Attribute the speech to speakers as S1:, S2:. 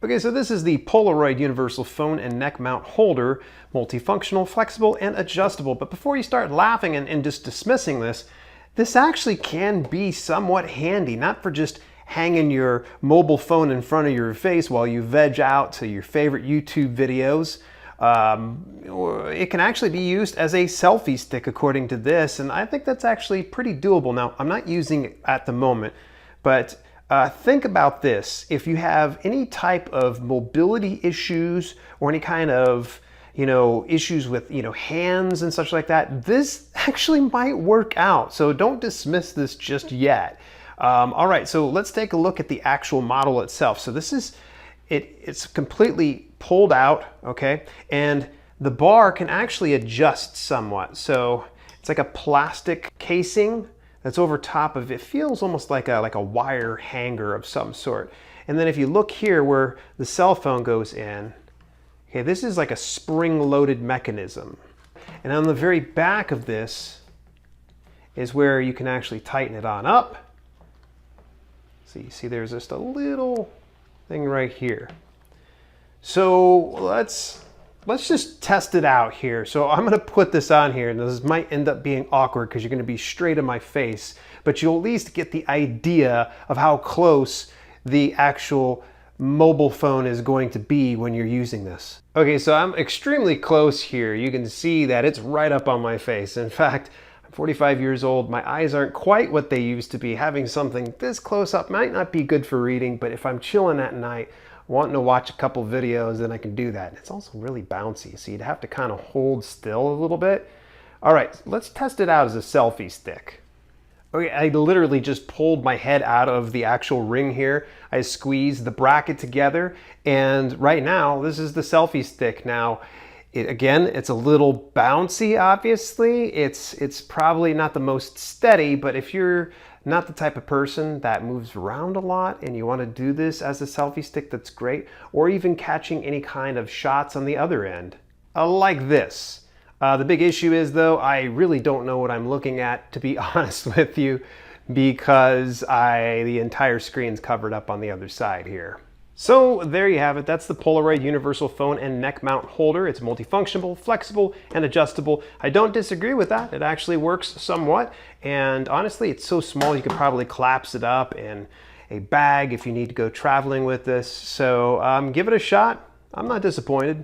S1: Okay, so this is the Polaroid Universal Phone and Neck Mount Holder, multifunctional, flexible, and adjustable. But before you start laughing and just dismissing this, this actually can be somewhat handy, not for just hanging your mobile phone in front of your face while you veg out to your favorite YouTube videos. It can actually be used as a selfie stick according to this, and I think that's actually pretty doable. Now, I'm not using it at the moment, but think about this. If you have any type of mobility issues or any kind of, issues with, hands and such like that, this actually might work out. So don't dismiss this just yet. All right, so let's take a look at the actual model itself. So this is, it's completely pulled out, okay? And the bar can actually adjust somewhat. So it's like a plastic casing that's over top of it. Feels almost like a wire hanger of some sort. And then if you look here where the cell phone goes in, okay, this is like a spring-loaded mechanism. And on the very back of this is where you can actually tighten it on up. So you see there's just a little thing right here. So let's just test it out here. So I'm gonna put this on here, and this might end up being awkward because you're gonna be straight in my face, but you'll at least get the idea of how close the actual mobile phone is going to be when you're using this. Okay, so I'm extremely close here. You can see that it's right up on my face. In fact, I'm 45 years old. My eyes aren't quite what they used to be. Having something this close up might not be good for reading, but if I'm chilling at night, wanting to watch a couple videos, then I can do that. It's also really bouncy, so you'd have to kind of hold still a little bit. All right, let's test it out as a selfie stick. Okay, I literally just pulled my head out of the actual ring here. I squeezed the bracket together, and right now, this is the selfie stick. Now, again, it's a little bouncy, obviously. It's probably not the most steady, but if you're not the type of person that moves around a lot and you want to do this as a selfie stick, that's great. Or even catching any kind of shots on the other end, like this. The big issue is, though, I really don't know what I'm looking at, to be honest with you, because the entire screen's covered up on the other side here. So there you have it. That's the Polaroid Universal Phone and Neck Mount Holder. It's multifunctional, flexible, and adjustable. I don't disagree with that. It actually works somewhat. And honestly, it's so small you could probably collapse it up in a bag if you need to go traveling with this. So give it a shot. I'm not disappointed.